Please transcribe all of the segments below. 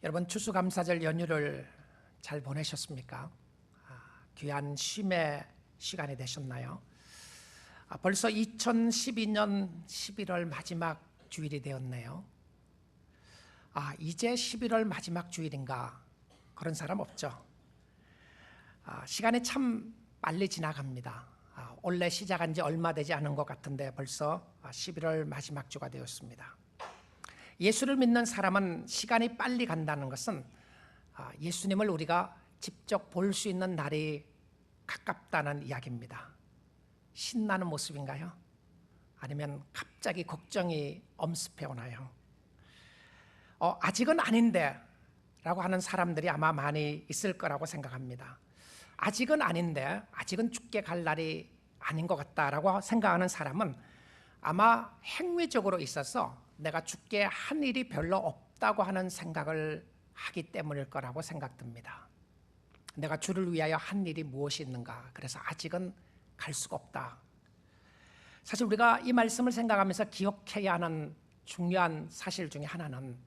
여러분 추수감사절 연휴를 잘 보내셨습니까? 귀한 쉼의 시간이 되셨나요? 벌써 2012년 11월 마지막 주일이 되었네요. 이제 11월 마지막 주일인가? 그런 사람 없죠? 시간이 참 빨리 지나갑니다. 원래 시작한 지 얼마 되지 않은 것 같은데 벌써 11월 마지막 주가 되었습니다. 예수를 믿는 사람은 시간이 빨리 간다는 것은 예수님을 우리가 직접 볼 수 있는 날이 가깝다는 이야기입니다. 신나는 모습인가요? 아니면 갑자기 걱정이 엄습해 오나요? 아직은 아닌데 라고 하는 사람들이 아마 많이 있을 거라고 생각합니다. 아직은 아닌데, 아직은 죽게 갈 날이 아닌 것 같다라고 생각하는 사람은 아마 행위적으로 있어서 내가 죽게 한 일이 별로 없다고 하는 생각을 하기 때문일 거라고 생각됩니다. 내가 주를 위하여 한 일이 무엇이 있는가? 그래서 아직은 갈 수가 없다. 사실 우리가 이 말씀을 생각하면서 기억해야 하는 중요한 사실 중에 하나는,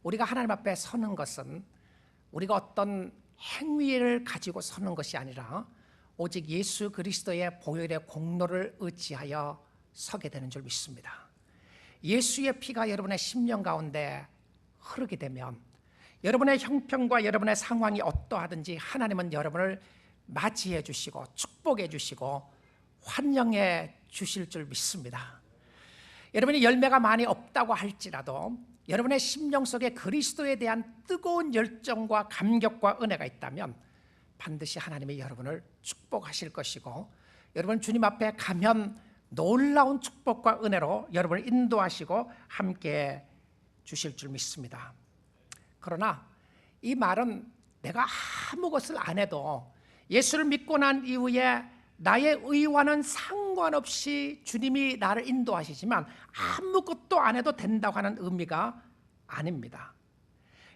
우리가 하나님 앞에 서는 것은 우리가 어떤 행위를 가지고 서는 것이 아니라 오직 예수 그리스도의 보혈의 공로를 의지하여 서게 되는 줄 믿습니다. 예수의 피가 여러분의 심령 가운데 흐르게 되면 여러분의 형편과 여러분의 상황이 어떠하든지 하나님은 여러분을 맞이해 주시고 축복해 주시고 환영해 주실 줄 믿습니다. 여러분이 열매가 많이 없다고 할지라도 여러분의 심령 속에 그리스도에 대한 뜨거운 열정과 감격과 은혜가 있다면 반드시 하나님이 여러분을 축복하실 것이고, 여러분 주님 앞에 가면 놀라운 축복과 은혜로 여러분을 인도하시고 함께 주실 줄 믿습니다. 그러나 이 말은 내가 아무것을 안 해도, 예수를 믿고 난 이후에 나의 의와는 상관없이 주님이 나를 인도하시지만 아무것도 안 해도 된다고 하는 의미가 아닙니다.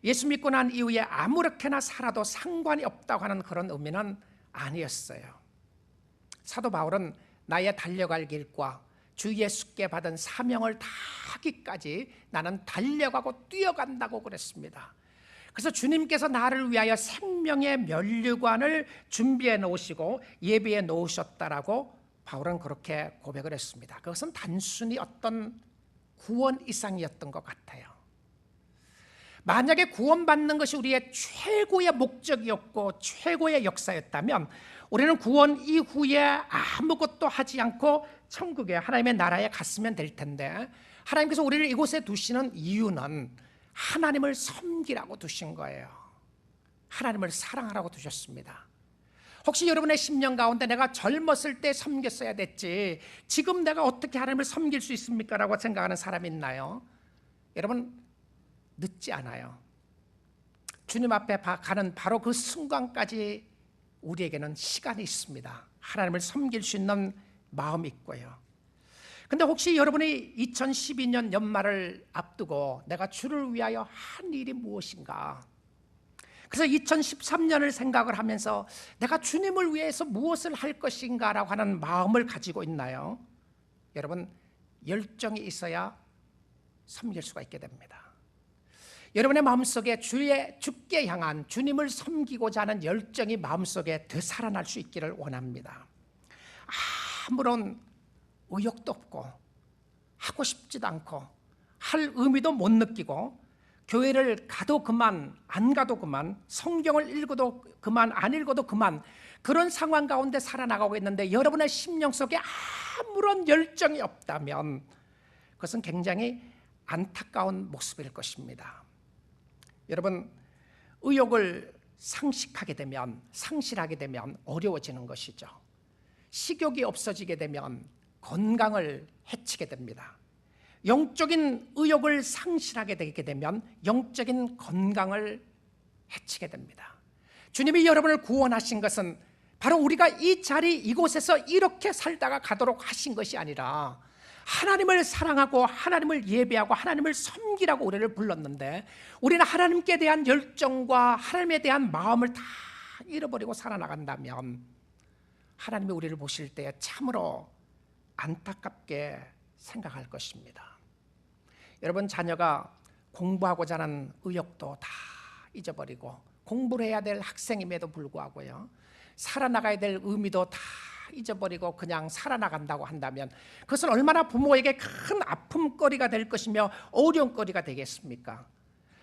예수 믿고 난 이후에 아무렇게나 살아도 상관이 없다고 하는 그런 의미는 아니었어요. 사도 바울은 나의 달려갈 길과 주 예수께 받은 사명을 다하기까지 나는 달려가고 뛰어간다고 그랬습니다. 그래서 주님께서 나를 위하여 생명의 면류관을 준비해 놓으시고 예비해 놓으셨다라고 바울은 그렇게 고백을 했습니다. 그것은 단순히 어떤 구원 이상이었던 것 같아요. 만약에 구원받는 것이 우리의 최고의 목적이었고 최고의 역사였다면 우리는 구원 이후에 아무것도 하지 않고 천국에 하나님의 나라에 갔으면 될 텐데, 하나님께서 우리를 이곳에 두시는 이유는 하나님을 섬기라고 두신 거예요. 하나님을 사랑하라고 두셨습니다. 혹시 여러분의 심령 가운데 내가 젊었을 때 섬겼어야 됐지, 지금 내가 어떻게 하나님을 섬길 수 있습니까? 라고 생각하는 사람이 있나요? 여러분, 늦지 않아요. 주님 앞에 가는 바로 그 순간까지 우리에게는 시간이 있습니다. 하나님을 섬길 수 있는 마음이 있고요. 근데 혹시 여러분이 2012년 연말을 앞두고 내가 주를 위하여 한 일이 무엇인가? 그래서 2013년을 생각을 하면서 내가 주님을 위해서 무엇을 할 것인가 라고 하는 마음을 가지고 있나요? 여러분, 열정이 있어야 섬길 수가 있게 됩니다. 여러분의 마음속에 주께 향한 주님을 섬기고자 하는 열정이 마음속에 되살아날 수 있기를 원합니다. 아무런 의욕도 없고 하고 싶지도 않고 할 의미도 못 느끼고 교회를 가도 그만 안 가도 그만, 성경을 읽어도 그만 안 읽어도 그만, 그런 상황 가운데 살아나가고 있는데 여러분의 심령 속에 아무런 열정이 없다면 그것은 굉장히 안타까운 모습일 것입니다. 여러분, 의욕을 상실하게 되면 어려워지는 것이죠. 식욕이 없어지게 되면 건강을 해치게 됩니다. 영적인 의욕을 상실하게 되게 되면 영적인 건강을 해치게 됩니다. 주님이 여러분을 구원하신 것은 바로 우리가 이 자리 이곳에서 이렇게 살다가 가도록 하신 것이 아니라 하나님을 사랑하고 하나님을 예배하고 하나님을 섬기라고 우리를 불렀는데, 우리는 하나님께 대한 열정과 하나님에 대한 마음을 다 잃어버리고 살아나간다면 하나님이 우리를 보실 때 참으로 안타깝게 생각할 것입니다. 여러분, 자녀가 공부하고자 하는 의욕도 다 잊어버리고 공부를 해야 될 학생임에도 불구하고요, 살아나가야 될 의미도 다 잊어버리고 그냥 살아나간다고 한다면 그것은 얼마나 부모에게 큰 아픔거리가 될 것이며 어려움거리가 되겠습니까?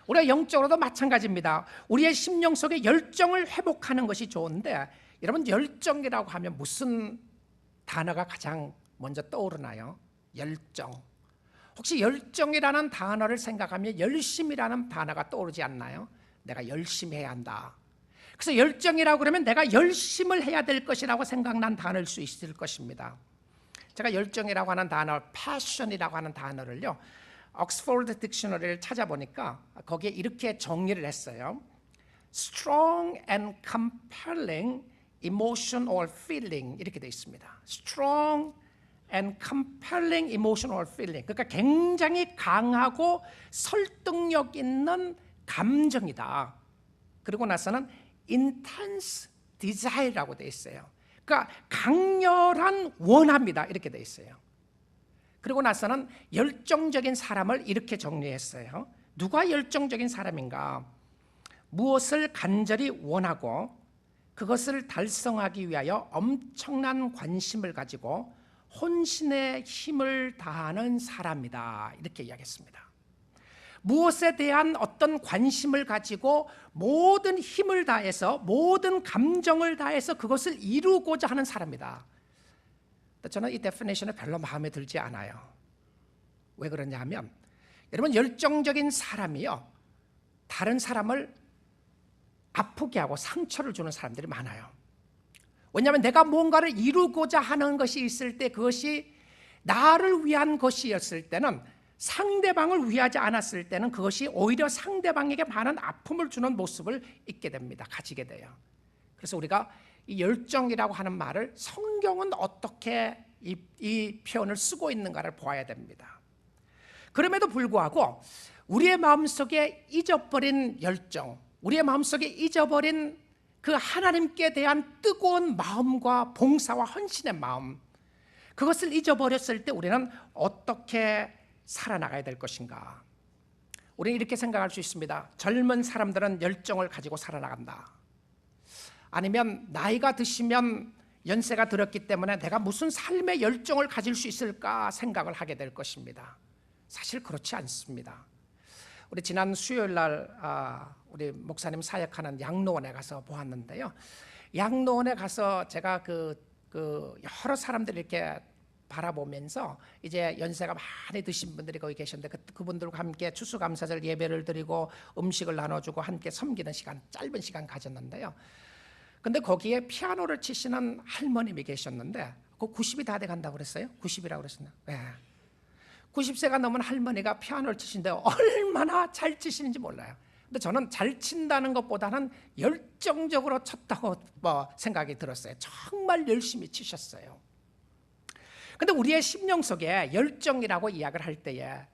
우리가 영적으로도 마찬가지입니다. 우리의 심령 속의 열정을 회복하는 것이 좋은데, 여러분, 열정이라고 하면 무슨 단어가 가장 먼저 떠오르나요? 열정. 혹시 열정이라는 단어를 생각하면 열심이라는 단어가 떠오르지 않나요? 내가 열심히 해야 한다. 그래서 열정이라고 그러면 내가 열심을 해야 될 것이라고 생각난 단어일 수 있을 것입니다. 제가 열정이라고 하는 단어, passion이라고 하는 단어를요, 옥스포드 딕셔너리를 찾아보니까 거기에 이렇게 정리를 했어요. Strong and compelling emotion or feeling, 이렇게 되어 있습니다. Strong and compelling emotion or feeling. 그러니까 굉장히 강하고 설득력 있는 감정이다. 그리고 나서는 intense desire라고 되어 있어요. 그러니까 강렬한 원합니다. 이렇게 되어 있어요. 그리고 나서는 열정적인 사람을 이렇게 정리했어요. 누가 열정적인 사람인가? 무엇을 간절히 원하고 그것을 달성하기 위하여 엄청난 관심을 가지고 혼신의 힘을 다하는 사람이다. 이렇게 이야기했습니다. 무엇에 대한 어떤 관심을 가지고 모든 힘을 다해서, 모든 감정을 다해서 그것을 이루고자 하는 사람이다. 저는 이 데피니션이 별로 마음에 들지 않아요. 왜 그러냐 하면, 여러분, 열정적인 사람이요, 다른 사람을 아프게 하고 상처를 주는 사람들이 많아요. 왜냐하면 내가 뭔가를 이루고자 하는 것이 있을 때, 그것이 나를 위한 것이었을 때는, 상대방을 위하지 않았을 때는 그것이 오히려 상대방에게 많은 아픔을 주는 모습을 있게 됩니다. 가지게 돼요. 그래서 우리가 이 열정이라고 하는 말을 성경은 어떻게 이 표현을 쓰고 있는가를 보아야 됩니다. 그럼에도 불구하고 우리의 마음속에 잊어버린 열정, 우리의 마음속에 잊어버린 그 하나님께 대한 뜨거운 마음과 봉사와 헌신의 마음, 그것을 잊어버렸을 때 우리는 어떻게 살아나가야 될 것인가? 우리는 이렇게 생각할 수 있습니다. 젊은 사람들은 열정을 가지고 살아나간다. 아니면 나이가 드시면 연세가 들었기 때문에 내가 무슨 삶의 열정을 가질 수 있을까 생각을 하게 될 것입니다. 사실 그렇지 않습니다. 우리 지난 수요일 날 우리 목사님 사역하는 양로원에 가서 보았는데요. 양로원에 가서 제가 여러 사람들 이렇게 바라보면서 이제 연세가 많이 드신 분들이 거기 계셨는데 그분들과 함께 추수감사절 예배를 드리고 음식을 나눠주고 함께 섬기는 시간, 짧은 시간 가졌는데요. 근데 거기에 피아노를 치시는 할머님이 계셨는데 그 90이 다 돼 간다고 그랬어요? 90이라고 그랬었나? 네. 90세가 넘은 할머니가 피아노를 치시는데 얼마나 잘 치시는지 몰라요. 근데 저는 잘 친다는 것보다는 열정적으로 쳤다고 생각이 들었어요. 정말 열심히 치셨어요. 근데 우리의 심령 속에 열정이라고 이야기를 할 때에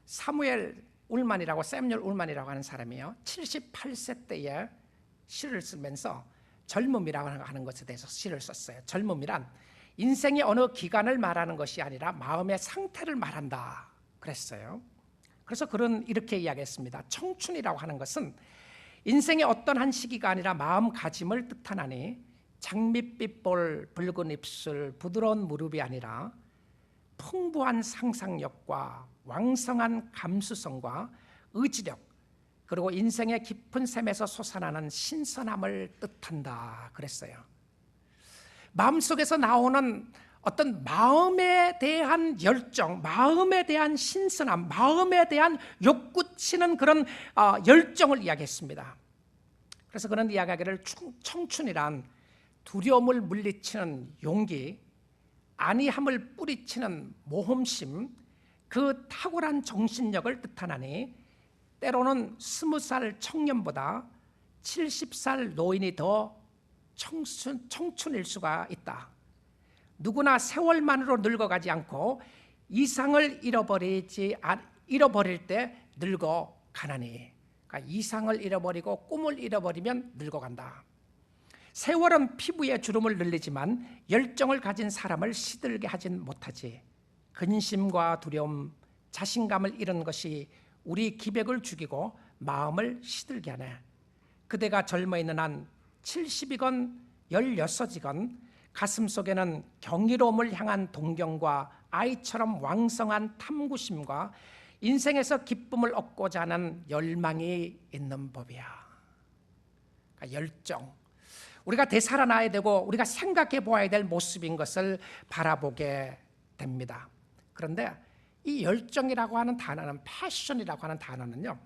사무엘 울만이라고, 세뮤엘 울만이라고 하는 사람이요, 78세 때에 시를 쓰면서 젊음이라고 하는 것에 대해서 시를 썼어요. 젊음이란 인생의 어느 기간을 말하는 것이 아니라 마음의 상태를 말한다 그랬어요. 그래서 그는 이렇게 이야기했습니다. 청춘이라고 하는 것은 인생의 어떤 한 시기가 아니라 마음가짐을 뜻하나니 장밋빛 볼, 붉은 입술, 부드러운 무릎이 아니라 풍부한 상상력과 왕성한 감수성과 의지력, 그리고 인생의 깊은 샘에서 솟아나는 신선함을 뜻한다 그랬어요. 마음속에서 나오는 어떤 마음에 대한 열정, 마음에 대한 신선함, 마음에 대한 욕구치는 그런 열정을 이야기했습니다. 그래서 그는 이야기하기를 청춘이란 두려움을 물리치는 용기, 안이함을 뿌리치는 모험심, 그 탁월한 정신력을 뜻하나니 때로는 20살 청년보다 70살 노인이 더 청춘일 수가 있다. 누구나 세월만으로 늙어가지 않고 이상을 잃어버릴 때 늙어가나니, 그러니까 이상을 잃어버리고 꿈을 잃어버리면 늙어간다. 세월은 피부에 주름을 늘리지만 열정을 가진 사람을 시들게 하진 못하지. 근심과 두려움, 자신감을 잃은 것이 우리 기백을 죽이고 마음을 시들게 하네. 그대가 젊어 있는 한 70이건 16이건 가슴 속에는 경이로움을 향한 동경과 아이처럼 왕성한 탐구심과 인생에서 기쁨을 얻고자 하는 열망이 있는 법이야. 그러니까 열정, 우리가 되살아나야 되고 우리가 생각해 보아야 될 모습인 것을 바라보게 됩니다. 그런데 이 열정이라고 하는 단어는, 패션이라고 하는 단어는요,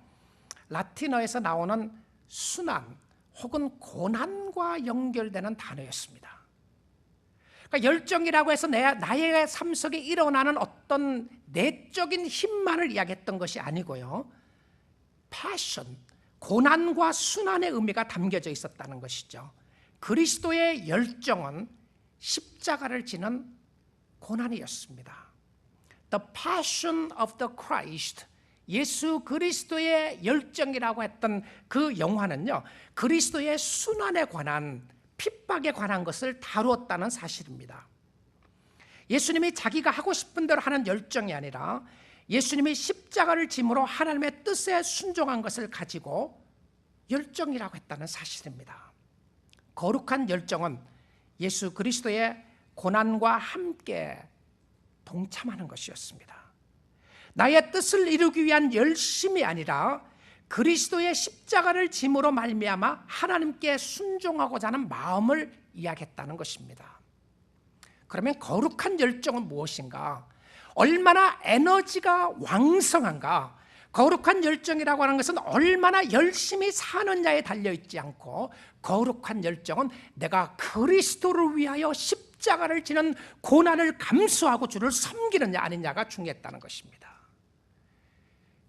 라틴어에서 나오는 순환 혹은 고난과 연결되는 단어였습니다. 그러니까 열정이라고 해서 나의 삶 속에 일어나는 어떤 내적인 힘만을 이야기했던 것이 아니고요, 패션, 고난과 순환의 의미가 담겨져 있었다는 것이죠. 그리스도의 열정은 십자가를 지는 고난이었습니다. The passion of the Christ, 예수 그리스도의 열정이라고 했던 그 영화는요, 그리스도의 순환에 관한, 핍박에 관한 것을 다루었다는 사실입니다. 예수님이 자기가 하고 싶은 대로 하는 열정이 아니라 예수님이 십자가를 짐으로 하나님의 뜻에 순종한 것을 가지고 열정이라고 했다는 사실입니다. 거룩한 열정은 예수 그리스도의 고난과 함께 동참하는 것이었습니다. 나의 뜻을 이루기 위한 열심이 아니라 그리스도의 십자가를 짐으로 말미암아 하나님께 순종하고자 하는 마음을 이야기했다는 것입니다. 그러면 거룩한 열정은 무엇인가? 얼마나 에너지가 왕성한가? 거룩한 열정이라고 하는 것은 얼마나 열심히 사느냐에 달려있지 않고, 거룩한 열정은 내가 그리스도를 위하여 십자가를 지는 고난을 감수하고 주를 섬기느냐 아니냐가 중요했다는 것입니다.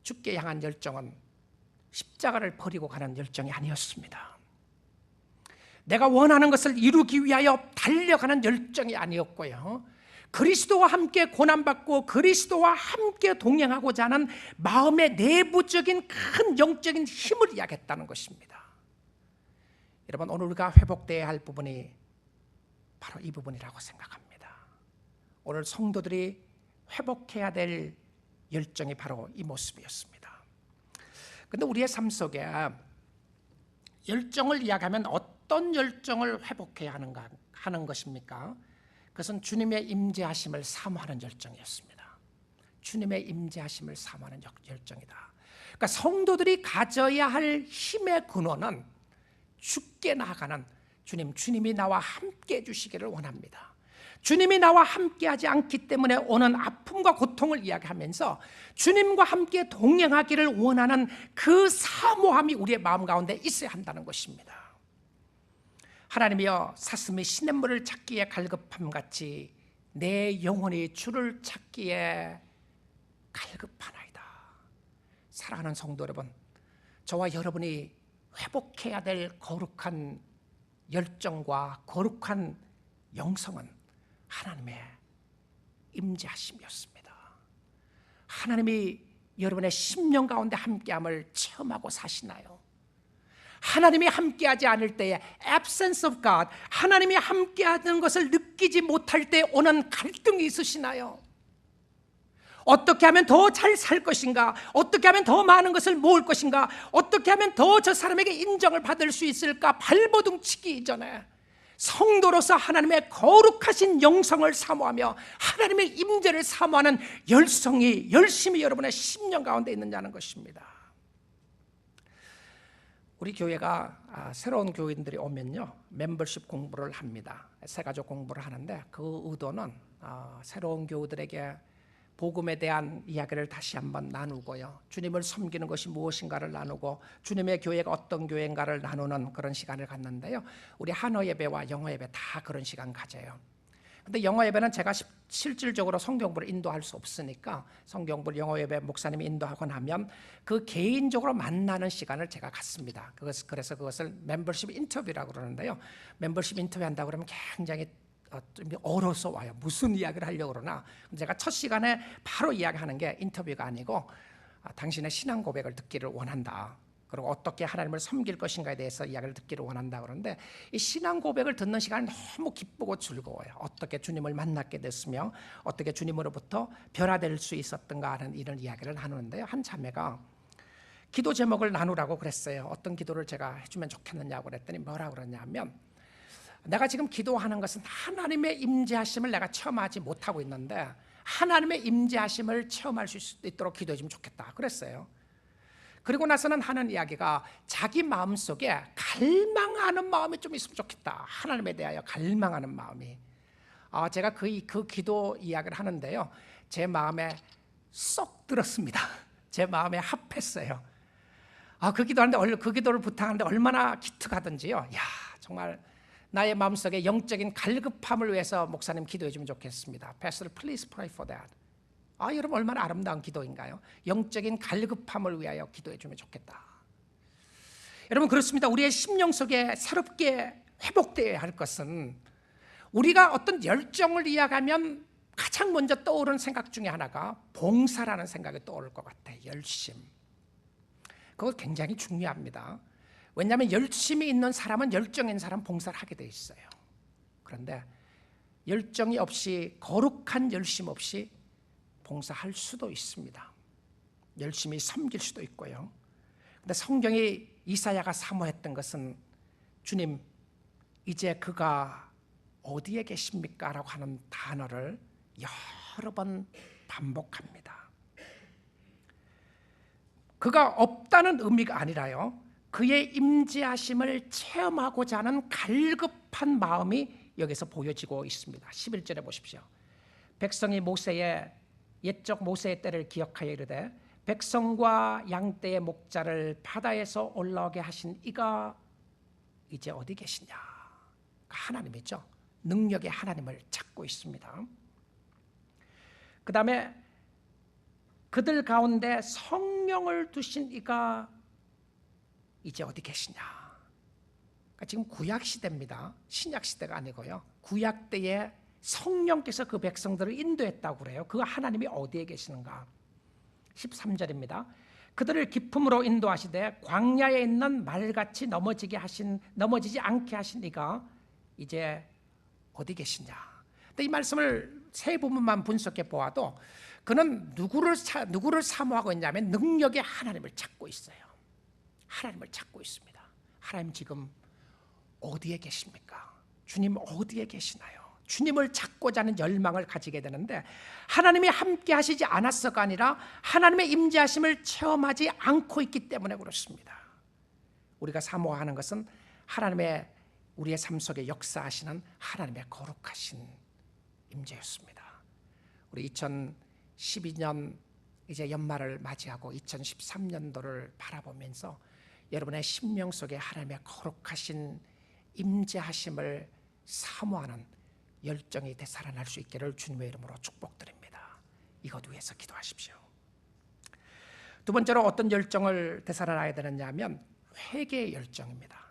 주께 향한 열정은 십자가를 버리고 가는 열정이 아니었습니다. 내가 원하는 것을 이루기 위하여 달려가는 열정이 아니었고요, 그리스도와 함께 고난받고 그리스도와 함께 동행하고자 하는 마음의 내부적인 큰 영적인 힘을 이야기했다는 것입니다. 여러분, 오늘 우리가 회복되어야 할 부분이 바로 이 부분이라고 생각합니다. 오늘 성도들이 회복해야 될 열정이 바로 이 모습이었습니다. 그런데 우리의 삶 속에 열정을 이야기하면 어떤 열정을 회복해야 하는 것입니까? 그것은 주님의 임재하심을 사모하는 열정이었습니다. 주님의 임재하심을 사모하는 열정이다. 그러니까 성도들이 가져야 할 힘의 근원은 주께 나아가는 주님이 나와 함께 해주시기를 원합니다. 주님이 나와 함께하지 않기 때문에 오는 아픔과 고통을 이야기하면서 주님과 함께 동행하기를 원하는 그 사모함이 우리의 마음 가운데 있어야 한다는 것입니다. 하나님이여, 사슴이 시냇물을 찾기에 갈급함같이 내 영혼이 주를 찾기에 갈급하나이다. 사랑하는 성도 여러분, 저와 여러분이 회복해야 될 거룩한 열정과 거룩한 영성은 하나님의 임재하심이었습니다. 하나님이 여러분의 심령 가운데 함께함을 체험하고 사시나요? 하나님이 함께하지 않을 때에 absence of God, 하나님이 함께하는 것을 느끼지 못할 때 오는 갈등이 있으시나요? 어떻게 하면 더 잘 살 것인가? 어떻게 하면 더 많은 것을 모을 것인가? 어떻게 하면 더 저 사람에게 인정을 받을 수 있을까? 발버둥 치기 이전에 성도로서 하나님의 거룩하신 영성을 사모하며 하나님의 임재를 사모하는 열심히 여러분의 심령 가운데 있느냐는 것입니다. 우리 교회가 새로운 교인들이 오면요, 멤버십 공부를 합니다. 새가족 공부를 하는데 그 의도는 새로운 교우들에게 복음에 대한 이야기를 다시 한번 나누고요, 주님을 섬기는 것이 무엇인가를 나누고 주님의 교회가 어떤 교회인가를 나누는 그런 시간을 갖는데요, 우리 한어 예배와 영어 예배 다 그런 시간 가져요. 근데 영어 예배는 제가 실질적으로 성경부를 인도할 수 없으니까 성경부를 영어 예배 목사님이 인도하고 나면 그 개인적으로 만나는 시간을 제가 갖습니다. 그래서 그것을 멤버십 인터뷰라고 그러는데요, 멤버십 인터뷰 한다고 그러면 굉장히 좀 얼어서 와요. 무슨 이야기를 하려고 그러나 제가 첫 시간에 바로 이야기하는 게 인터뷰가 아니고 당신의 신앙 고백을 듣기를 원한다, 그리고 어떻게 하나님을 섬길 것인가에 대해서 이야기를 듣기를 원한다 그러는데, 이 신앙 고백을 듣는 시간이 너무 기쁘고 즐거워요. 어떻게 주님을 만났게 됐으며 어떻게 주님으로부터 변화될 수 있었던가 하는 이런 이야기를 나누는데요, 한 자매가 기도 제목을 나누라고 그랬어요. 어떤 기도를 제가 해주면 좋겠느냐고 그랬더니 뭐라고 그러냐면, 내가 지금 기도하는 것은 하나님의 임재하심을 내가 체험하지 못하고 있는데 하나님의 임재하심을 체험할 수 있도록 기도해 주면 좋겠다 그랬어요. 그리고 나서는 하는 이야기가 자기 마음속에 갈망하는 마음이 좀 있으면 좋겠다. 하나님에 대하여 갈망하는 마음이. 제가 그 기도 이야기를 하는데요, 제 마음에 쏙 들었습니다. 제 마음에 합했어요. 그 기도하는데, 그 기도를 부탁하는데 얼마나 기특하던지요. 야, 정말 나의 마음속에 영적인 갈급함을 위해서 목사님 기도해 주면 좋겠습니다. Pastor, please pray for that. 여러분 얼마나 아름다운 기도인가요? 영적인 갈급함을 위하여 기도해 주면 좋겠다. 여러분 그렇습니다. 우리의 심령 속에 새롭게 회복되어야 할 것은, 우리가 어떤 열정을 이야기하면 가장 먼저 떠오르는 생각 중에 하나가 봉사라는 생각이 떠오를 것 같아요. 열심. 그거 굉장히 중요합니다. 왜냐하면 열심이 있는 사람은, 열정 있는 사람은 봉사를 하게 돼 있어요. 그런데 열정이 없이, 거룩한 열심 없이 봉사할 수도 있습니다. 열심히 섬길 수도 있고요. 그런데 성경이 이사야가 사모했던 것은, 주님 이제 그가 어디에 계십니까? 라고 하는 단어를 여러 번 반복합니다. 그가 없다는 의미가 아니라요, 그의 임재하심을 체험하고자 하는 갈급한 마음이 여기서 보여지고 있습니다. 11절에 보십시오. 백성이 모세의 옛적 모세의 때를 기억하여 이르되 백성과 양떼의 목자를 바다에서 올라오게 하신 이가 이제 어디 계시냐? 하나님이죠. 능력의 하나님을 찾고 있습니다. 그 다음에 그들 가운데 성령을 두신 이가 이제 어디 계시냐? 그러니까 지금 구약 시대입니다. 신약 시대가 아니고요. 구약 때에 성령께서 그 백성들을 인도했다고 그래요. 그 하나님이 어디에 계시는가? 13절입니다. 그들을 기품으로 인도하시되 광야에 있는 말같이 넘어지지 않게 하신 이가 이제 어디 계시냐? 근데 이 말씀을 세 부분만 분석해 보아도 그는 누구를 사모하고 있냐면 능력의 하나님을 찾고 있어요. 하나님을 찾고 있습니다. 하나님 지금 어디에 계십니까? 주님 어디에 계시나요? 주님을 찾고자 하는 열망을 가지게 되는데, 하나님이 함께 하시지 않았어가 아니라 하나님의 임재하심을 체험하지 않고 있기 때문에 그렇습니다. 우리가 사모하는 것은 하나님의, 우리의 삶 속에 역사하시는 하나님의 거룩하신 임재였습니다. 우리 2012년 이제 연말을 맞이하고 2013년도를 바라보면서 여러분의 심령 속에 하나님의 거룩하신 임재하심을 사모하는 열정이 되살아날 수 있기를 주님의 이름으로 축복드립니다. 이것 위해서 기도하십시오. 두 번째로 어떤 열정을 되살아나야 되느냐 하면 회개의 열정입니다.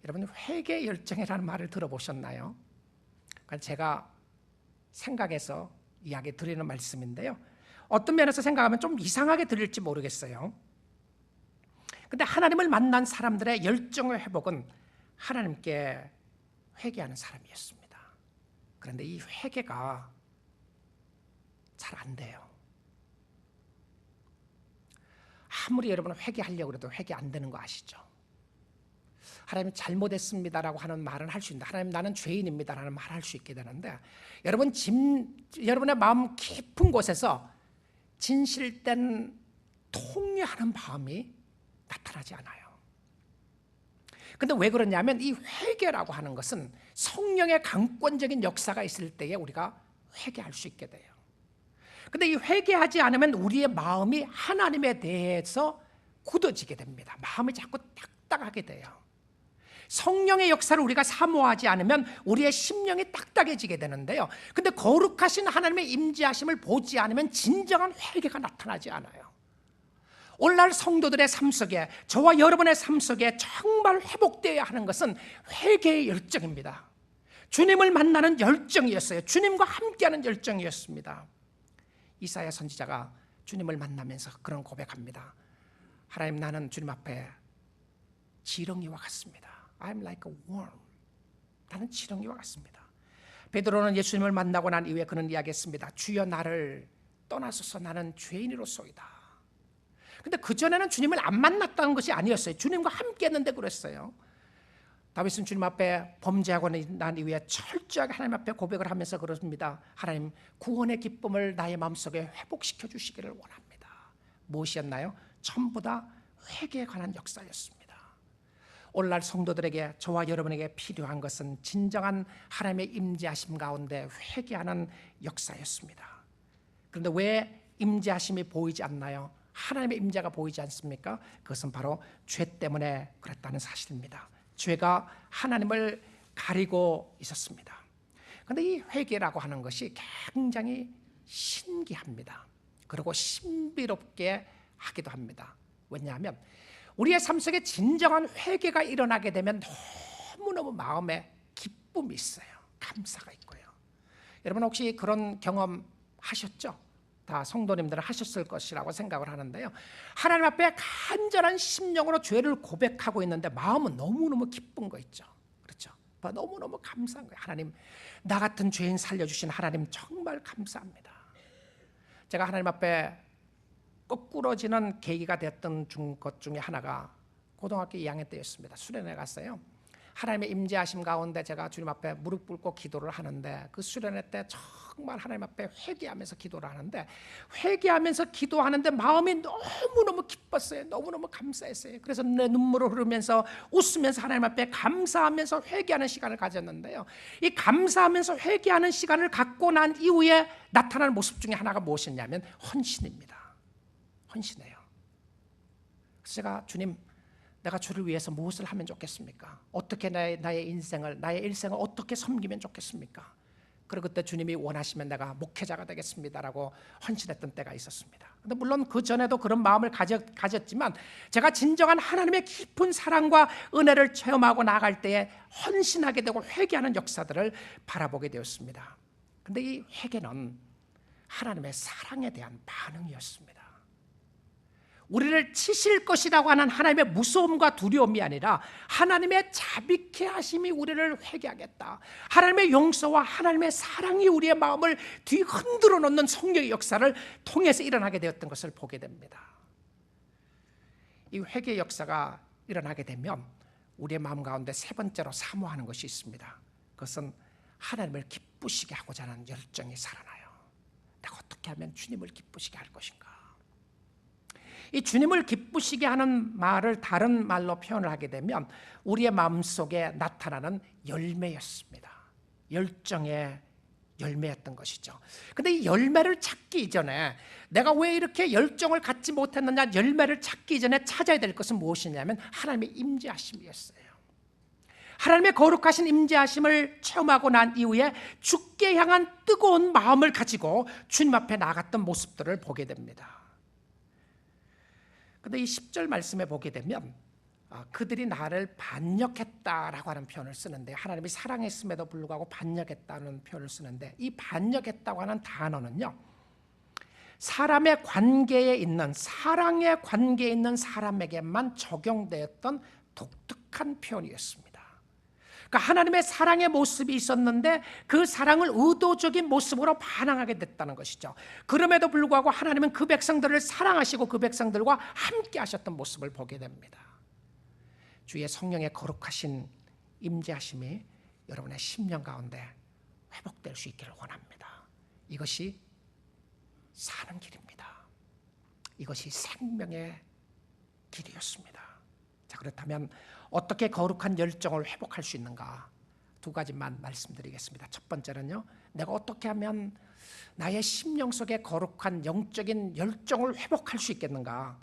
여러분 회개의 열정이라는 말을 들어보셨나요? 제가 생각해서 이야기 드리는 말씀인데요, 어떤 면에서 생각하면 좀 이상하게 들릴지 모르겠어요. 근데 하나님을 만난 사람들의 열정의 회복은 하나님께 회개하는 사람이었습니다. 그런데 이 회개가 잘 안 돼요. 아무리 여러분은 회개하려고 해도 회개 안 되는 거 아시죠? 하나님 잘못했습니다라고 하는 말은 할 수 있는데, 하나님 나는 죄인입니다라는 말을 할 수 있게 되는데, 여러분의 마음 깊은 곳에서 진실된 통회하는 마음이 나타나지 않아요. 근데 왜 그러냐면 이 회개라고 하는 것은 성령의 강권적인 역사가 있을 때에 우리가 회개할 수 있게 돼요. 근데 이 회개하지 않으면 우리의 마음이 하나님에 대해서 굳어지게 됩니다. 마음이 자꾸 딱딱하게 돼요. 성령의 역사를 우리가 사모하지 않으면 우리의 심령이 딱딱해지게 되는데요, 근데 거룩하신 하나님의 임재하심을 보지 않으면 진정한 회개가 나타나지 않아요. 오늘날 성도들의 삶 속에, 저와 여러분의 삶 속에 정말 회복되어야 하는 것은 회개의 열정입니다. 주님을 만나는 열정이었어요. 주님과 함께하는 열정이었습니다. 이사야 선지자가 주님을 만나면서 그런 고백합니다. 하나님, 나는 주님 앞에 지렁이와 같습니다. I'm like a worm. 나는 지렁이와 같습니다. 베드로는 예수님을 만나고 난 이후에 그는 이야기했습니다. 주여 나를 떠나소서, 나는 죄인으로소이다. 근데 그전에는 주님을 안 만났다는 것이 아니었어요. 주님과 함께 했는데 그랬어요. 다윗은 주님 앞에 범죄하고 난 이후에 철저하게 하나님 앞에 고백을 하면서 그렇습니다. 하나님, 구원의 기쁨을 나의 마음속에 회복시켜 주시기를 원합니다. 무엇이었나요? 전부 다 회개에 관한 역사였습니다. 오늘날 성도들에게, 저와 여러분에게 필요한 것은 진정한 하나님의 임재하심 가운데 회개하는 역사였습니다. 그런데 왜 임재하심이 보이지 않나요? 하나님의 임재가 보이지 않습니까? 그것은 바로 죄 때문에 그랬다는 사실입니다. 죄가 하나님을 가리고 있었습니다. 그런데 이 회개라고 하는 것이 굉장히 신기합니다. 그리고 신비롭게 하기도 합니다. 왜냐하면 우리의 삶 속에 진정한 회개가 일어나게 되면 너무너무 마음에 기쁨이 있어요. 감사가 있고요. 여러분 혹시 그런 경험 하셨죠? 다 성도님들은 하셨을 것이라고 생각을 하는데요. 하나님 앞에 간절한 심령으로 죄를 고백하고 있는데 마음은 너무너무 기쁜 거 있죠. 그렇죠? 너무너무 감사한 거예요. 하나님, 나 같은 죄인 살려주신 하나님 정말 감사합니다. 제가 하나님 앞에 거꾸러지는 계기가 됐던 것 중에 하나가 고등학교 2학년 때였습니다. 수련회 갔어요. 하나님의 임재하심 가운데 제가 주님 앞에 무릎 꿇고 기도를 하는데, 그 수련회 때 정말 하나님 앞에 회개하면서 기도를 하는데, 회개하면서 기도하는데 마음이 너무너무 기뻤어요. 너무너무 감사했어요. 그래서 내 눈물을 흐르면서 웃으면서 하나님 앞에 감사하면서 회개하는 시간을 가졌는데요. 이 감사하면서 회개하는 시간을 갖고 난 이후에 나타나는 모습 중에 하나가 무엇이냐면 헌신입니다. 헌신해요. 그래서 제가 주님, 내가 주를 위해서 무엇을 하면 좋겠습니까? 어떻게 나의 일생을 어떻게 섬기면 좋겠습니까? 그리고 그때 주님이 원하시면 내가 목회자가 되겠습니다라고 헌신했던 때가 있었습니다. 근데 물론 그 전에도 그런 마음을 가졌지만 제가 진정한 하나님의 깊은 사랑과 은혜를 체험하고 나아갈 때에 헌신하게 되고 회개하는 역사들을 바라보게 되었습니다. 근데 이 회개는 하나님의 사랑에 대한 반응이었습니다. 우리를 치실 것이라고 하는 하나님의 무서움과 두려움이 아니라 하나님의 자비케 하심이 우리를 회개하겠다, 하나님의 용서와 하나님의 사랑이 우리의 마음을 뒤흔들어 놓는 성령의 역사를 통해서 일어나게 되었던 것을 보게 됩니다. 이 회개의 역사가 일어나게 되면 우리의 마음 가운데 세 번째로 사모하는 것이 있습니다. 그것은 하나님을 기쁘시게 하고자 하는 열정이 살아나요. 내가 어떻게 하면 주님을 기쁘시게 할 것인가? 이 주님을 기쁘시게 하는 말을 다른 말로 표현을 하게 되면 우리의 마음속에 나타나는 열매였습니다. 열정의 열매였던 것이죠. 그런데 이 열매를 찾기 이전에, 내가 왜 이렇게 열정을 갖지 못했느냐, 열매를 찾기 이전에 찾아야 될 것은 무엇이냐면 하나님의 임재하심이었어요. 하나님의 거룩하신 임재하심을 체험하고 난 이후에 주께 향한 뜨거운 마음을 가지고 주님 앞에 나갔던 모습들을 보게 됩니다. 그런데 이 10절 말씀에 보게 되면 그들이 나를 반역했다라고 하는 표현을 쓰는데, 하나님이 사랑했음에도 불구하고 반역했다는 표현을 쓰는데, 이 반역했다고 하는 단어는요, 사람의 관계에 있는, 사랑의 관계에 있는 사람에게만 적용되었던 독특한 표현이었습니다. 그러니까 하나님의 사랑의 모습이 있었는데 그 사랑을 의도적인 모습으로 반항하게 됐다는 것이죠. 그럼에도 불구하고 하나님은 그 백성들을 사랑하시고 그 백성들과 함께 하셨던 모습을 보게 됩니다. 주의 성령의 거룩하신 임재하심이 여러분의 심령 가운데 회복될 수 있기를 원합니다. 이것이 사는 길입니다. 이것이 생명의 길이었습니다. 자, 그렇다면 어떻게 거룩한 열정을 회복할 수 있는가? 두 가지만 말씀드리겠습니다. 첫 번째는요, 내가 어떻게 하면 나의 심령 속에 거룩한 영적인 열정을 회복할 수 있겠는가?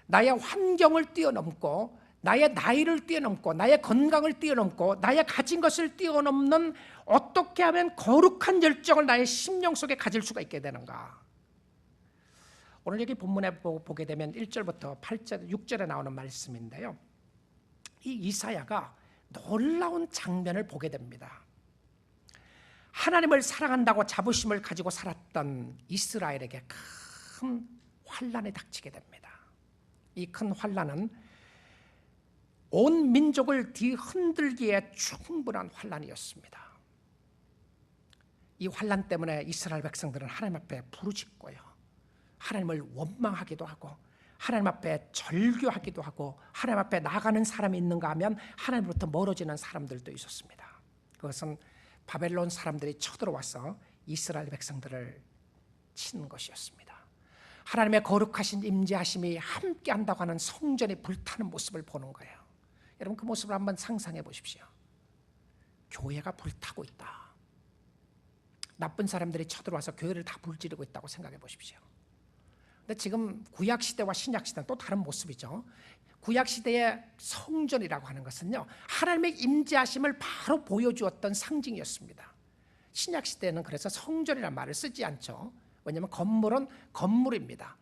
나의 환경을 뛰어넘고, 나의 나이를 뛰어넘고, 나의 건강을 뛰어넘고, 나의 가진 것을 뛰어넘는 어떻게 하면 거룩한 열정을 나의 심령 속에 가질 수가 있게 되는가? 오늘 여기 본문에 보게 되면 1절부터 8절, 6절에 나오는 말씀인데요, 이 이사야가 놀라운 장면을 보게 됩니다. 하나님을 사랑한다고 자부심을 가지고 살았던 이스라엘에게 큰 환난이 닥치게 됩니다. 이 큰 환난은 온 민족을 뒤흔들기에 충분한 환난이었습니다. 이 환난 때문에 이스라엘 백성들은 하나님 앞에 부르짖고요, 하나님을 원망하기도 하고 하나님 앞에 절규하기도 하고 하나님 앞에 나가는 사람이 있는가 하면 하나님으로부터 멀어지는 사람들도 있었습니다. 그것은 바벨론 사람들이 쳐들어와서 이스라엘 백성들을 친 것이었습니다. 하나님의 거룩하신 임재하심이 함께 한다고 하는 성전이 불타는 모습을 보는 거예요. 여러분, 그 모습을 한번 상상해 보십시오. 교회가 불타고 있다. 나쁜 사람들이 쳐들어와서 교회를 다 불지르고 있다고 생각해 보십시오. 근데 지금 구약시대와 신약시대는 또 다른 모습이죠. 구약시대의 성전이라고 하는 것은요, 하나님의 임재하심을 바로 보여주었던 상징이었습니다. 신약시대는 그래서 성전이라는 말을 쓰지 않죠. 왜냐하면 건물은 건물입니다.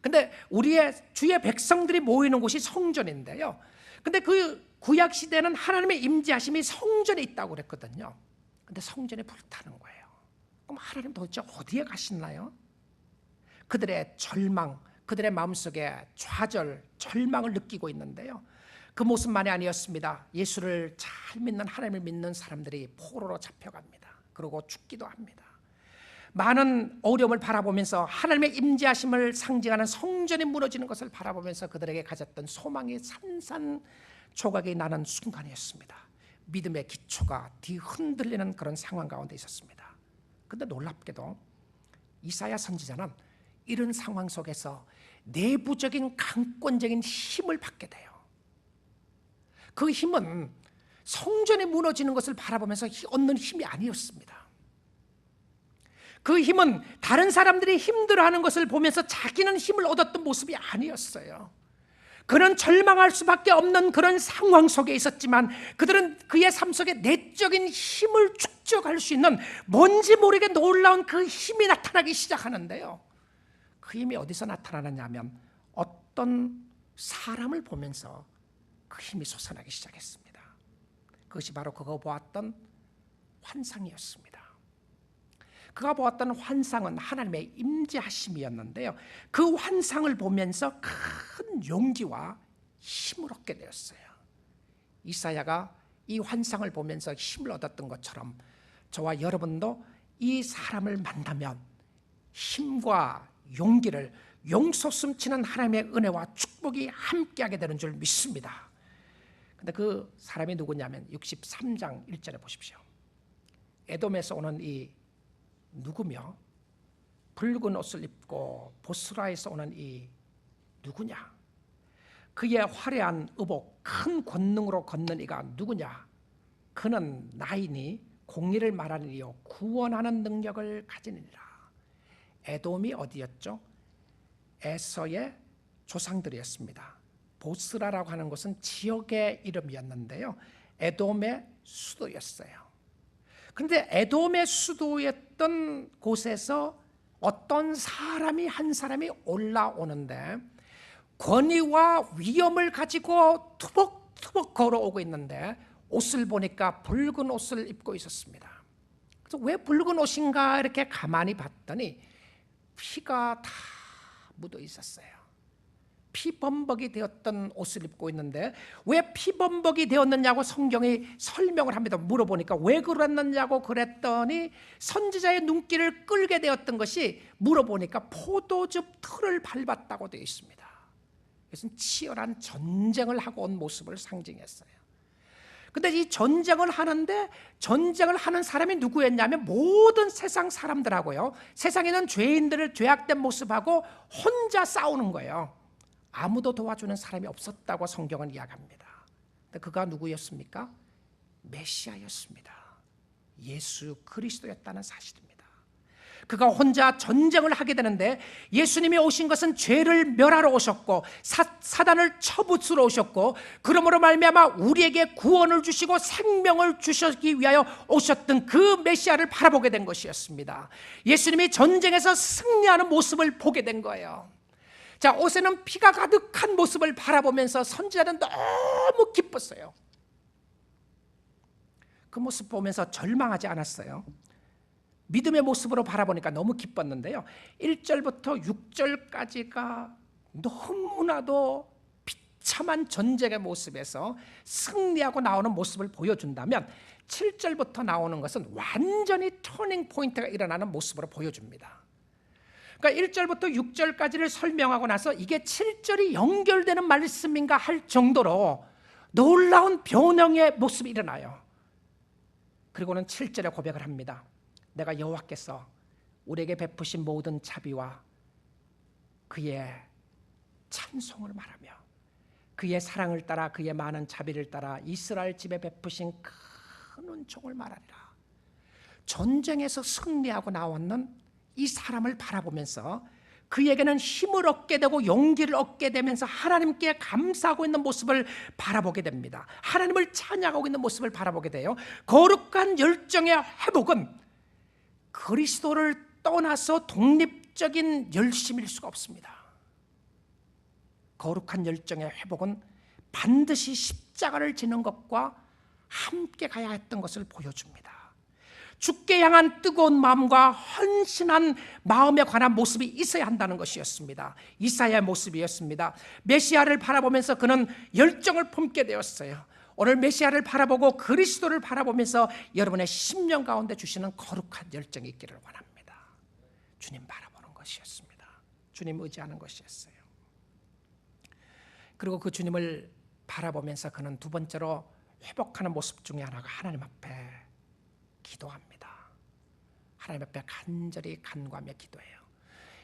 근데 우리의 주의 백성들이 모이는 곳이 성전인데요, 근데 그 구약시대는 하나님의 임재하심이 성전에 있다고 그랬거든요. 근데 성전이 불타는 거예요. 그럼 하나님 도대체 어디에 가시나요? 그들의 절망, 그들의 마음속에 좌절, 절망을 느끼고 있는데요, 그 모습만이 아니었습니다. 예수를 잘 믿는, 하나님을 믿는 사람들이 포로로 잡혀갑니다. 그리고 죽기도 합니다. 많은 어려움을 바라보면서 하나님의 임재하심을 상징하는 성전이 무너지는 것을 바라보면서 그들에게 가졌던 소망이 산산조각이 나는 순간이었습니다. 믿음의 기초가 뒤흔들리는 그런 상황 가운데 있었습니다. 그런데 놀랍게도 이사야 선지자는 이런 상황 속에서 내부적인 강권적인 힘을 받게 돼요. 그 힘은 성전이 무너지는 것을 바라보면서 얻는 힘이 아니었습니다. 그 힘은 다른 사람들이 힘들어하는 것을 보면서 자기는 힘을 얻었던 모습이 아니었어요. 그는 절망할 수밖에 없는 그런 상황 속에 있었지만 그들은 그의 삶 속에 내적인 힘을 축적할 수 있는 뭔지 모르게 놀라운 그 힘이 나타나기 시작하는데요, 그 힘이 어디서 나타나느냐면 어떤 사람을 보면서 그 힘이 솟아나기 시작했습니다. 그것이 바로 그가 보았던 환상이었습니다. 그가 보았던 환상은 하나님의 임재하심이었는데요, 그 환상을 보면서 큰 용기와 힘을 얻게 되었어요. 이사야가 이 환상을 보면서 힘을 얻었던 것처럼 저와 여러분도 이 사람을 만나면 힘과 용기를, 용솟음치는 하나님의 은혜와 축복이 함께하게 되는 줄 믿습니다. 근데 그 사람이 누구냐면 63장 1절에 보십시오. 에돔에서 오는 이 누구며, 붉은 옷을 입고 보스라에서 오는 이 누구냐, 그의 화려한 의복, 큰 권능으로 걷는 이가 누구냐, 그는 나이니 공의를 말하는 이요 구원하는 능력을 가지니라. 에돔이 어디였죠? 에서의 조상들이었습니다. 보스라라고 하는 것은 지역의 이름이었는데요, 에돔의 수도였어요. 그런데 에돔의 수도였던 곳에서 어떤 사람이 한 사람이 올라오는데 권위와 위엄을 가지고 투벅투벅 걸어오고 있는데 옷을 보니까 붉은 옷을 입고 있었습니다. 그래서 왜 붉은 옷인가 이렇게 가만히 봤더니 피가 다 묻어 있었어요. 피범벅이 되었던 옷을 입고 있는데 왜 피범벅이 되었느냐고 성경이 설명을 합니다. 물어보니까 왜 그랬느냐고 그랬더니 선지자의 눈길을 끌게 되었던 것이, 물어보니까 포도즙 틀을 밟았다고 되어 있습니다. 그것은 치열한 전쟁을 하고 온 모습을 상징했어요. 근데 이 전쟁을 하는데, 전쟁을 하는 사람이 누구였냐면 모든 세상 사람들하고요, 세상에 있는 죄인들을 죄악된 모습하고 혼자 싸우는 거예요. 아무도 도와주는 사람이 없었다고 성경은 이야기합니다. 근데 그가 누구였습니까? 메시아였습니다. 예수 그리스도였다는 사실입니다. 그가 혼자 전쟁을 하게 되는데, 예수님이 오신 것은 죄를 멸하러 오셨고 사단을 쳐부수러 오셨고, 그러므로 말미암아 우리에게 구원을 주시고 생명을 주시기 위하여 오셨던 그 메시아를 바라보게 된 것이었습니다. 예수님이 전쟁에서 승리하는 모습을 보게 된 거예요. 자, 옷에는 피가 가득한 모습을 바라보면서 선지자는 너무 기뻤어요. 그 모습 보면서 절망하지 않았어요. 믿음의 모습으로 바라보니까 너무 기뻤는데요, 1절부터 6절까지가 너무나도 비참한 전쟁의 모습에서 승리하고 나오는 모습을 보여준다면 7절부터 나오는 것은 완전히 터닝 포인트가 일어나는 모습으로 보여줍니다. 그러니까 1절부터 6절까지를 설명하고 나서 이게 7절이 연결되는 말씀인가 할 정도로 놀라운 변형의 모습이 일어나요. 그리고는 7절에 고백을 합니다. 내가 여호와께서 우리에게 베푸신 모든 자비와 그의 찬송을 말하며 그의 사랑을 따라 그의 많은 자비를 따라 이스라엘 집에 베푸신 큰 은총을 말하리라. 전쟁에서 승리하고 나왔는 이 사람을 바라보면서 그에게는 힘을 얻게 되고 용기를 얻게 되면서 하나님께 감사하고 있는 모습을 바라보게 됩니다. 하나님을 찬양하고 있는 모습을 바라보게 돼요. 거룩한 열정의 회복은 그리스도를 떠나서 독립적인 열심일 수가 없습니다. 거룩한 열정의 회복은 반드시 십자가를 지는 것과 함께 가야 했던 것을 보여줍니다. 주께 향한 뜨거운 마음과 헌신한 마음에 관한 모습이 있어야 한다는 것이었습니다. 이사야의 모습이었습니다. 메시아를 바라보면서 그는 열정을 품게 되었어요. 오늘 메시아를 바라보고 그리스도를 바라보면서 여러분의 심령 가운데 주시는 거룩한 열정이 있기를 원합니다. 주님 바라보는 것이었습니다. 주님 의지하는 것이었어요. 그리고 그 주님을 바라보면서 그는 두 번째로 회복하는 모습 중에 하나가 하나님 앞에 기도합니다. 하나님 앞에 간절히 간구하며 기도해요.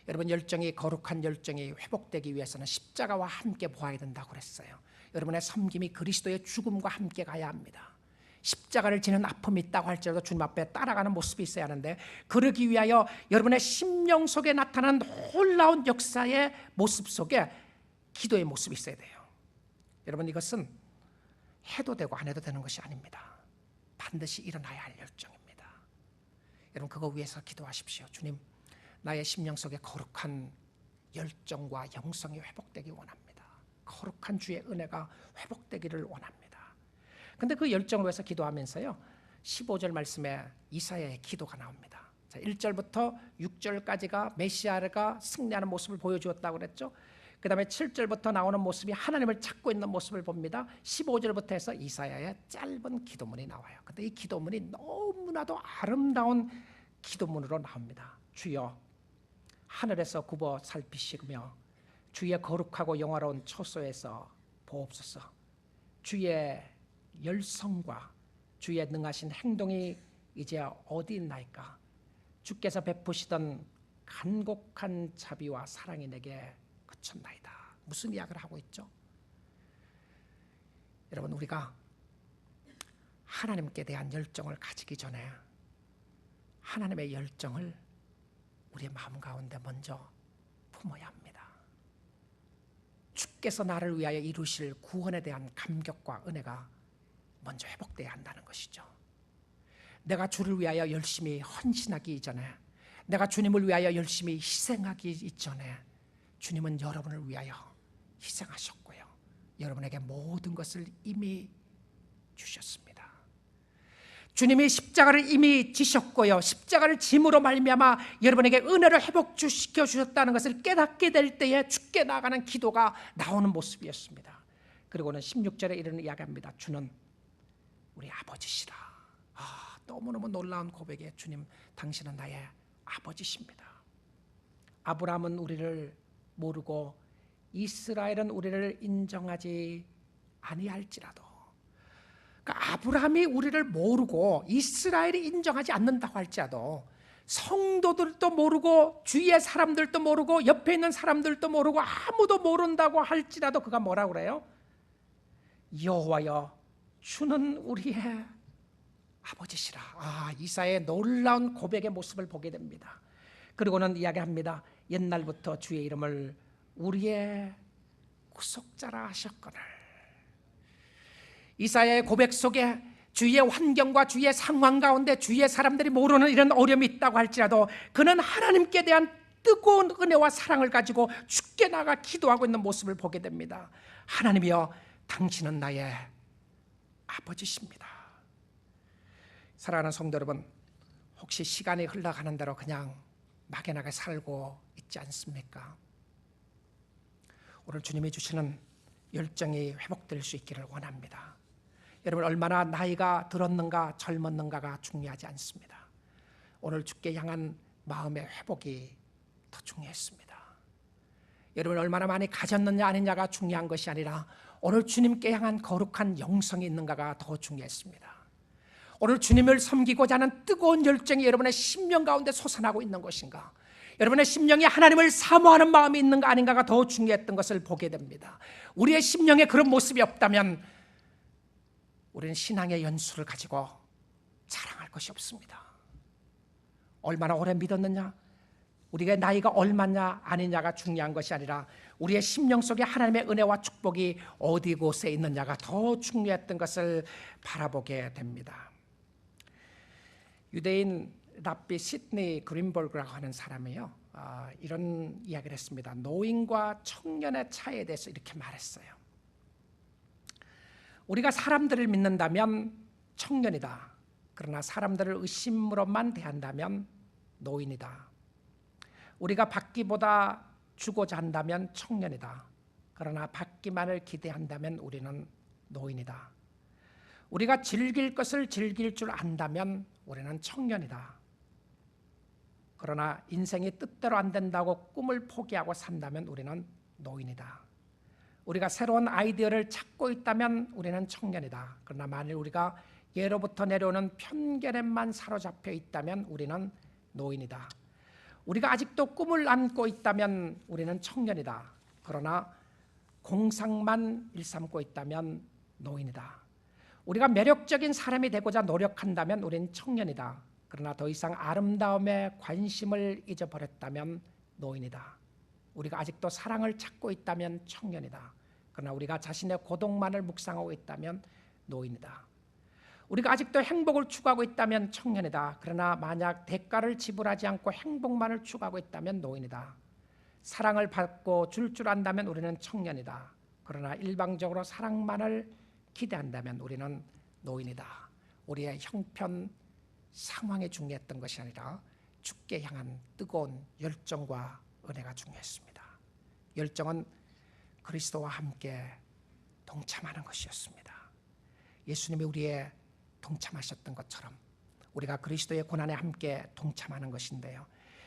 여러분, 열정이, 거룩한 열정이 회복되기 위해서는 십자가와 함께 보아야 된다고 그랬어요. 여러분의 섬김이 그리스도의 죽음과 함께 가야 합니다. 십자가를 지는 아픔이 있다고 할지라도 주님 앞에 따라가는 모습이 있어야 하는데, 그러기 위하여 여러분의 심령 속에 나타나는 놀라운 역사의 모습 속에 기도의 모습이 있어야 돼요. 여러분, 이것은 해도 되고 안 해도 되는 것이 아닙니다. 반드시 일어나야 할 열정입니다. 여러분, 그거 위해서 기도하십시오. 주님, 나의 심령 속에 거룩한 열정과 영성이 회복되기 원합니다. 거룩한 주의 은혜가 회복되기를 원합니다. 그런데 그 열정을 위해서 기도하면서요, 15절 말씀에 이사야의 기도가 나옵니다. 자, 1절부터 6절까지가 메시아가 승리하는 모습을 보여주었다고 그랬죠. 그 다음에 7절부터 나오는 모습이 하나님을 찾고 있는 모습을 봅니다. 15절부터 해서 이사야의 짧은 기도문이 나와요. 근데 이 기도문이 너무나도 아름다운 기도문으로 나옵니다. 주여, 하늘에서 굽어 살피시며 주의 거룩하고 영화로운 처소에서 보옵소서. 주의 열성과 주의 능하신 행동이 이제 어디 있나이까? 주께서 베푸시던 간곡한 자비와 사랑이 내게 그쳤나이다. 무슨 이야기를 하고 있죠? 여러분, 우리가 하나님께 대한 열정을 가지기 전에 하나님의 열정을 우리의 마음 가운데 먼저 품어야 합니다. 주께서 나를 위하여 이루실 구원에 대한 감격과 은혜가 먼저 회복돼야 한다는 것이죠. 내가 주를 위하여 열심히 헌신하기 이전에, 내가 주님을 위하여 열심히 희생하기 이전에 주님은 여러분을 위하여 희생하셨고요, 여러분에게 모든 것을 이미 주셨습니다. 주님이 십자가를 이미 지셨고요, 십자가를 짐으로 말미암아 여러분에게 은혜를 회복시켜 주셨다는 것을 깨닫게 될 때에 주께 나아가는 기도가 나오는 모습이었습니다. 그리고는 16절에 이런 이야기합니다. 주는 우리 아버지시라. 너무너무 놀라운 고백이에요. 주님, 당신은 나의 아버지십니다. 아브라함은 우리를 모르고 이스라엘은 우리를 인정하지 아니할지라도, 그러니까 아브라함이 우리를 모르고 이스라엘이 인정하지 않는다고 할지라도, 성도들도 모르고 주위의 사람들도 모르고 옆에 있는 사람들도 모르고 아무도 모른다고 할지라도 그가 뭐라고 그래요? 여호와여, 주는 우리의 아버지시라. 이사야의 놀라운 고백의 모습을 보게 됩니다. 그리고는 이야기합니다. 옛날부터 주의 이름을 우리의 구속자라 하셨거늘. 이사야의 고백 속에 주위의 환경과 주위의 상황 가운데 주위의 사람들이 모르는 이런 어려움이 있다고 할지라도 그는 하나님께 대한 뜨거운 은혜와 사랑을 가지고 주께 나가 기도하고 있는 모습을 보게 됩니다. 하나님이여, 당신은 나의 아버지십니다. 사랑하는 성도 여러분, 혹시 시간이 흘러가는 대로 그냥 막연하게 살고 있지 않습니까? 오늘 주님이 주시는 열정이 회복될 수 있기를 원합니다. 여러분, 얼마나 나이가 들었는가 젊었는가가 중요하지 않습니다. 오늘 주께 향한 마음의 회복이 더 중요했습니다. 여러분 얼마나 많이 가졌느냐 아니냐가 중요한 것이 아니라 오늘 주님께 향한 거룩한 영성이 있는가가 더 중요했습니다. 오늘 주님을 섬기고자 하는 뜨거운 열정이 여러분의 심령 가운데 솟아나고 있는 것인가, 여러분의 심령이 하나님을 사모하는 마음이 있는가 아닌가가 더 중요했던 것을 보게 됩니다. 우리의 심령에 그런 모습이 없다면 우리는 신앙의 연수를 가지고 자랑할 것이 없습니다. 얼마나 오래 믿었느냐, 우리가 나이가 얼마냐 아니냐가 중요한 것이 아니라 우리의 심령 속에 하나님의 은혜와 축복이 어디 곳에 있느냐가 더 중요했던 것을 바라보게 됩니다. 유대인 랍비 시드니 그린버그라고 하는 사람이요, 이런 이야기를 했습니다. 노인과 청년의 차이에 대해서 이렇게 말했어요. 우리가 사람들을 믿는다면 청년이다. 그러나 사람들을 의심으로만 대한다면 노인이다. 우리가 받기보다 주고자 한다면 청년이다. 그러나 받기만을 기대한다면 우리는 노인이다. 우리가 즐길 것을 즐길 줄 안다면 우리는 청년이다. 그러나 인생이 뜻대로 안 된다고 꿈을 포기하고 산다면 우리는 노인이다. 우리가 새로운 아이디어를 찾고 있다면 우리는 청년이다. 그러나 만일 우리가 예로부터 내려오는 편견에만 사로잡혀 있다면 우리는 노인이다. 우리가 아직도 꿈을 안고 있다면 우리는 청년이다. 그러나 공상만 일삼고 있다면 노인이다. 우리가 매력적인 사람이 되고자 노력한다면 우리는 청년이다. 그러나 더 이상 아름다움에 관심을 잊어버렸다면 노인이다. 우리가 아직도 사랑을 찾고 있다면 청년이다. 그러나 우리가 자신의 고독만을 묵상하고 있다면 노인이다. 우리가 아직도 행복을 추구하고 있다면 청년이다. 그러나 만약 대가를 지불하지 않고 행복만을 추구하고 있다면 노인이다. 사랑을 받고 줄 줄 안다면 우리는 청년이다. 그러나 일방적으로 사랑만을 기대한다면 우리는 노인이다. 우리의 형편 상황에 중요했던 것이 아니라 주께 향한 뜨거운 열정과 은혜가 중요했습니다. 열정은 그리스도와 함께 동참하는 것이었습니다. 예수님이 우리의 동참하셨던 것처럼 우리가 그리스도의 고난에 함께 동참하는 것인데요,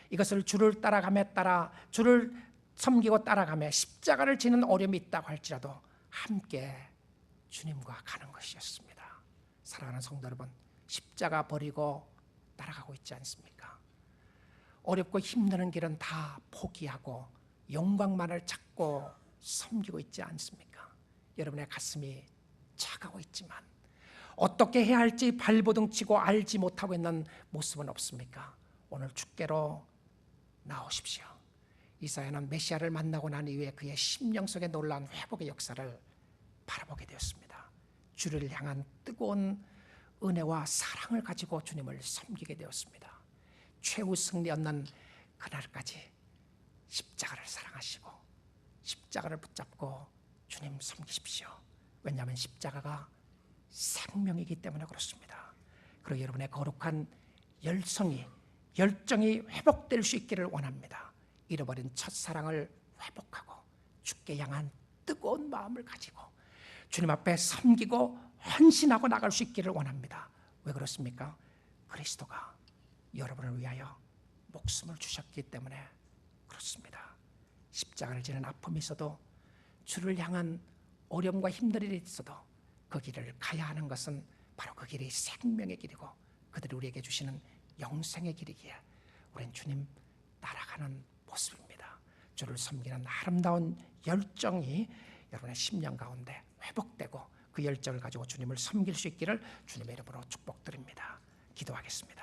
이것을 주를 따라감에 따라 주를 섬기고 따라가며 십자가를 지는 어려움이 있다고 할지라도 함께 주님과 가는 것이었습니다. 사랑하는 성도 여러분, 십자가 버리고 따라가고 있지 않습니까? 어렵고 힘드는 길은 다 포기하고 영광만을 찾고 섬기고 있지 않습니까? 여러분의 가슴이 차가워 있지만 어떻게 해야 할지 발버둥 치고 알지 못하고 있는 모습은 없습니까? 오늘 주께로 나오십시오. 이사야는 메시아를 만나고 난 이후에 그의 심령 속에 놀라운 회복의 역사를 바라보게 되었습니다. 주를 향한 뜨거운 은혜와 사랑을 가지고 주님을 섬기게 되었습니다. 최후 승리 얻는 그날까지 십자가를 사랑하시고 십자가를 붙잡고 주님 섬기십시오. 왜냐하면 십자가가 생명이기 때문에 그렇습니다. 그리고 여러분의 거룩한 열정이 회복될 수 있기를 원합니다. 잃어버린 첫사랑을 회복하고 주께 향한 뜨거운 마음을 가지고 주님 앞에 섬기고 헌신하고 나갈 수 있기를 원합니다. 왜 그렇습니까? 그리스도가 여러분을 위하여 목숨을 주셨기 때문에 그렇습니다. 십자가를 지는 아픔이 있어도 주를 향한 어려움과 힘든 일이 있어도 그 길을 가야 하는 것은 바로 그 길이 생명의 길이고 그들이 우리에게 주시는 영생의 길이기에 우리는 주님 따라가는 모습입니다. 주를 섬기는 아름다운 열정이 여러분의 심령 가운데 회복되고 그 열정을 가지고 주님을 섬길 수 있기를 주님의 이름으로 축복드립니다. 기도하겠습니다.